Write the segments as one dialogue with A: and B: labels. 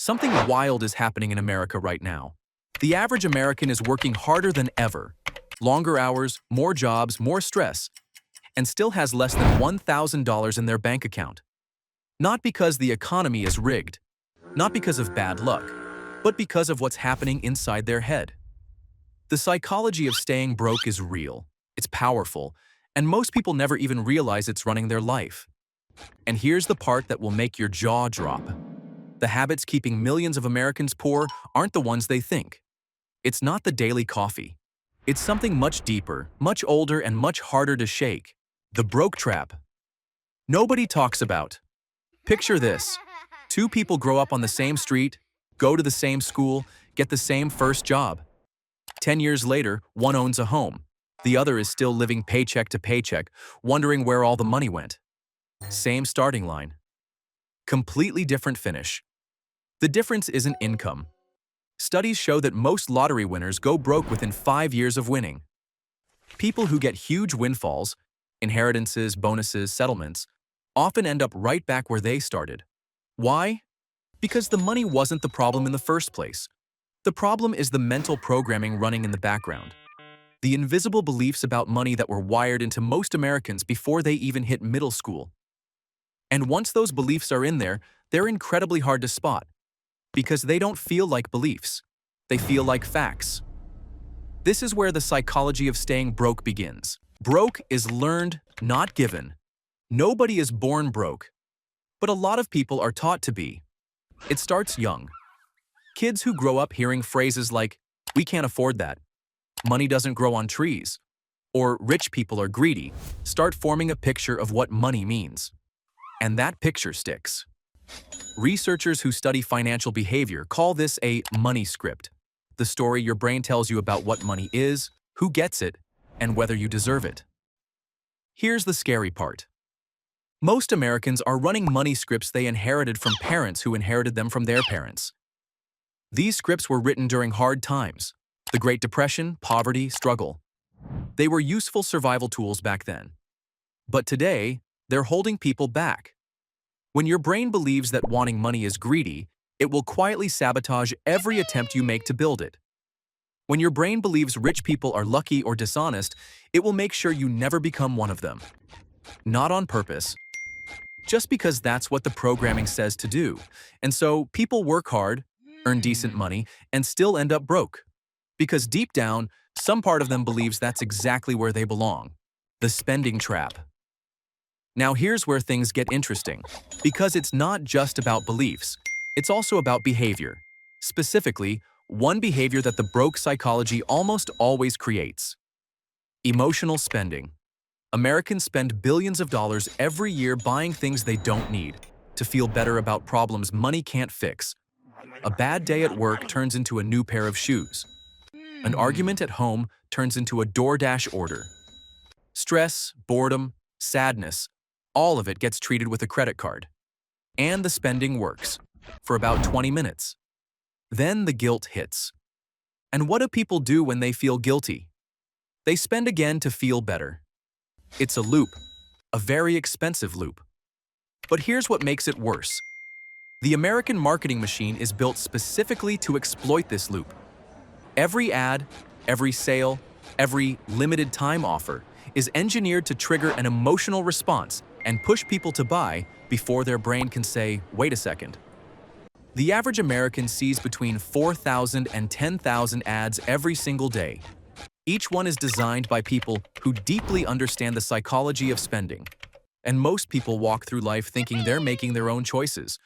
A: Something wild is happening in America right now. The average American is working harder than ever. Longer hours, more jobs, more stress, and still has less than $1,000 in their bank account. Not because the economy is rigged, not because of bad luck, but because of what's happening inside their head. The psychology of staying broke is real, it's powerful, and most people never even realize it's running their life. And here's the part that will make your jaw drop. The habits keeping millions of Americans poor aren't the ones they think. It's not the daily coffee. It's something much deeper, much older, and much harder to shake. The broke trap. Nobody talks about. Picture this. Two people grow up on the same street, go to the same school, get the same first job. 10 years later, one owns a home. The other is still living paycheck to paycheck, wondering where all the money went. Same starting line. Completely different finish. The difference isn't income. Studies show that most lottery winners go broke within 5 years of winning. People who get huge windfalls, inheritances, bonuses, settlements, often end up right back where they started. Why? Because the money wasn't the problem in the first place. The problem is the mental programming running in the background. The invisible beliefs about money that were wired into most Americans before they even hit middle school. And once those beliefs are in there, they're incredibly hard to spot. Because they don't feel like beliefs. They feel like facts. This is where the psychology of staying broke begins. Broke is learned, not given. Nobody is born broke. But a lot of people are taught to be. It starts young. Kids who grow up hearing phrases like, "We can't afford that," "Money doesn't grow on trees," or "Rich people are greedy," start forming a picture of what money means. And that picture sticks. Researchers who study financial behavior call this a money script, the story your brain tells you about what money is, who gets it, and whether you deserve it. Here's the scary part. Most Americans are running money scripts they inherited from parents who inherited them from their parents. These scripts were written during hard times, the Great Depression, poverty, struggle. They were useful survival tools back then. But today, they're holding people back. When your brain believes that wanting money is greedy, it will quietly sabotage every attempt you make to build it. When your brain believes rich people are lucky or dishonest, it will make sure you never become one of them. Not on purpose, just because that's what the programming says to do. And so people work hard, earn decent money, and still end up broke. Because deep down, some part of them believes that's exactly where they belong. The spending trap. Now here's where things get interesting, because it's not just about beliefs, it's also about behavior. Specifically, one behavior that the broke psychology almost always creates. Emotional spending. Americans spend billions of dollars every year buying things they don't need, to feel better about problems money can't fix. A bad day at work turns into a new pair of shoes. An argument at home turns into a DoorDash order. Stress, boredom, sadness, all of it gets treated with a credit card. And the spending works, for about 20 minutes. Then the guilt hits. And what do people do when they feel guilty? They spend again to feel better. It's a loop, a very expensive loop. But here's what makes it worse. The American marketing machine is built specifically to exploit this loop. Every ad, every sale, every limited time offer is engineered to trigger an emotional response and push people to buy before their brain can say, "Wait a second." The average American sees between 4,000 and 10,000 ads every single day. Each one is designed by people who deeply understand the psychology of spending. And most people walk through life thinking they're making their own choices,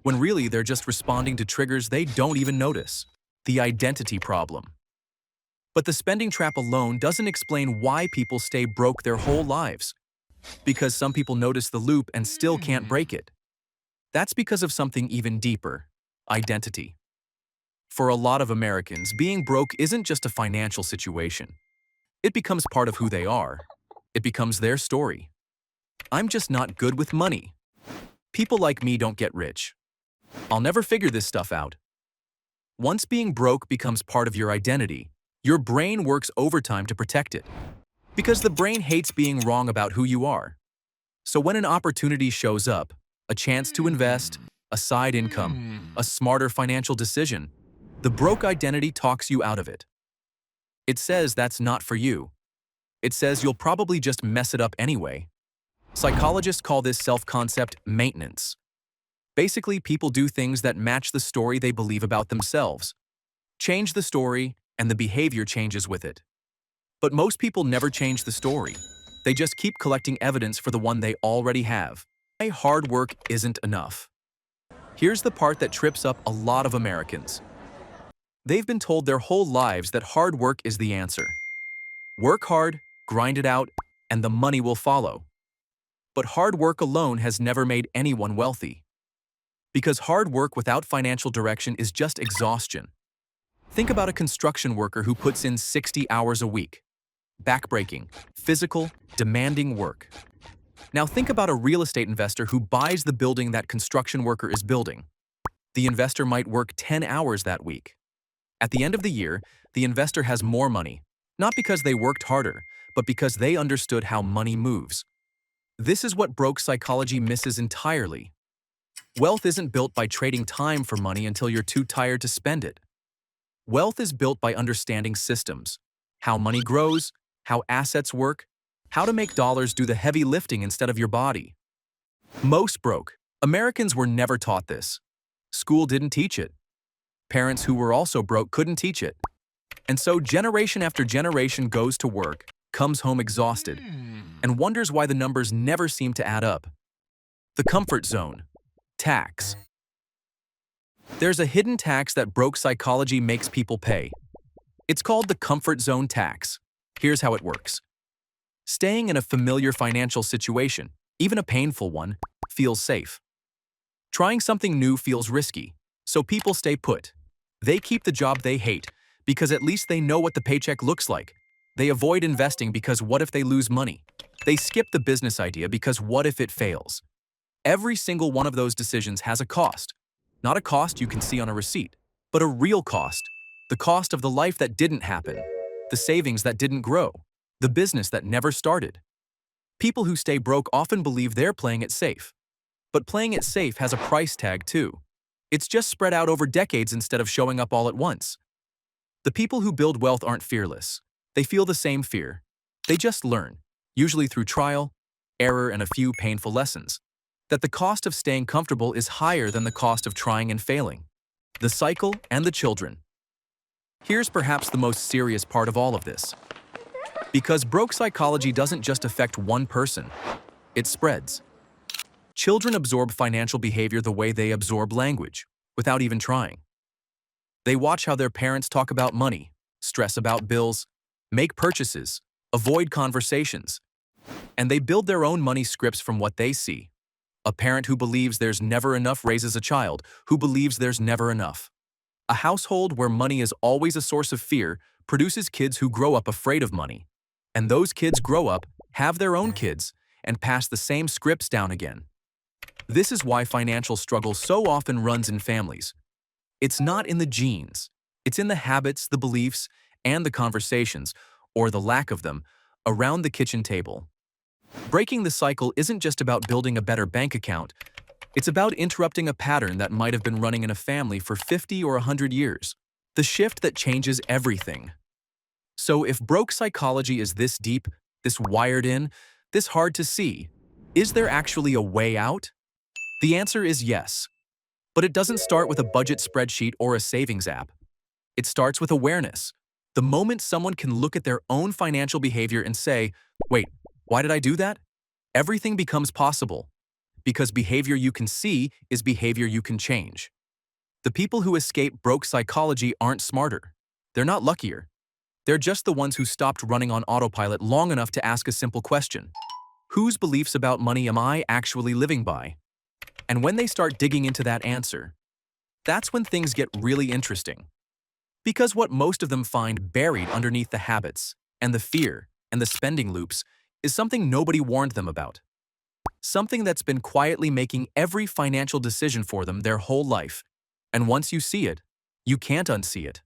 A: when really they're just responding to triggers they don't even notice. The identity problem. But the spending trap alone doesn't explain why people stay broke their whole lives. Because some people notice the loop and still can't break it. That's because of something even deeper: identity. For a lot of Americans, being broke isn't just a financial situation. It becomes part of who they are. It becomes their story. I'm just not good with money. People like me don't get rich. I'll never figure this stuff out. Once being broke becomes part of your identity, your brain works overtime to protect it. Because the brain hates being wrong about who you are. So when an opportunity shows up, a chance to invest, a side income, a smarter financial decision. The broke identity talks you out of it. It says that's not for you. It says you'll probably just mess it up anyway. Psychologists call this self-concept maintenance. Basically, people do things that match the story they believe about themselves. Change the story, and the behavior changes with it. But most people never change the story. They just keep collecting evidence for the one they already have. Hard work isn't enough. Here's the part that trips up a lot of Americans. They've been told their whole lives that hard work is the answer. Work hard, grind it out, and the money will follow. But hard work alone has never made anyone wealthy. Because hard work without financial direction is just exhaustion. Think about a construction worker who puts in 60 hours a week. Backbreaking, physical, demanding work. Now think about a real estate investor who buys the building that construction worker is building. The investor might work 10 hours that week. At the end of the year, the investor has more money, not because they worked harder, but because they understood how money moves. This is what broke psychology misses entirely. Wealth isn't built by trading time for money until you're too tired to spend it. Wealth is built by understanding systems, how money grows, how assets work, how to make dollars do the heavy lifting instead of your body. Most broke Americans were never taught this. School didn't teach it. Parents who were also broke couldn't teach it. And so generation after generation goes to work, comes home exhausted, and wonders why the numbers never seem to add up. The comfort zone. Tax. There's a hidden tax that broke psychology makes people pay. It's called the comfort zone tax. Here's how it works. Staying in a familiar financial situation, even a painful one, feels safe. Trying something new feels risky, so people stay put. They keep the job they hate because at least they know what the paycheck looks like. They avoid investing because what if they lose money? They skip the business idea because what if it fails? Every single one of those decisions has a cost. Not a cost you can see on a receipt, but a real cost. The cost of the life that didn't happen, the savings that didn't grow, the business that never started. People who stay broke often believe they're playing it safe. But playing it safe has a price tag too. It's just spread out over decades instead of showing up all at once. The people who build wealth aren't fearless. They feel the same fear. They just learn, usually through trial, error, and a few painful lessons, that the cost of staying comfortable is higher than the cost of trying and failing. The cycle and the children. Here's perhaps the most serious part of all of this. Because broke psychology doesn't just affect one person, it spreads. Children absorb financial behavior the way they absorb language, without even trying. They watch how their parents talk about money, stress about bills, make purchases, avoid conversations, and they build their own money scripts from what they see. A parent who believes there's never enough raises a child who believes there's never enough. A household where money is always a source of fear produces kids who grow up afraid of money. And those kids grow up, have their own kids, and pass the same scripts down again. This is why financial struggle so often runs in families. It's not in the genes. It's in the habits, the beliefs, and the conversations, or the lack of them, around the kitchen table. Breaking the cycle isn't just about building a better bank account. It's about interrupting a pattern that might have been running in a family for 50 or 100 years. The shift that changes everything. So if broke psychology is this deep, this wired in, this hard to see, is there actually a way out? The answer is yes. But it doesn't start with a budget spreadsheet or a savings app. It starts with awareness. The moment someone can look at their own financial behavior and say, wait, why did I do that? Everything becomes possible. Because behavior you can see is behavior you can change. The people who escape broke psychology aren't smarter. They're not luckier. They're just the ones who stopped running on autopilot long enough to ask a simple question. Whose beliefs about money am I actually living by? And when they start digging into that answer, that's when things get really interesting. Because what most of them find buried underneath the habits, and the fear, and the spending loops is something nobody warned them about. Something that's been quietly making every financial decision for them their whole life. And once you see it, you can't unsee it.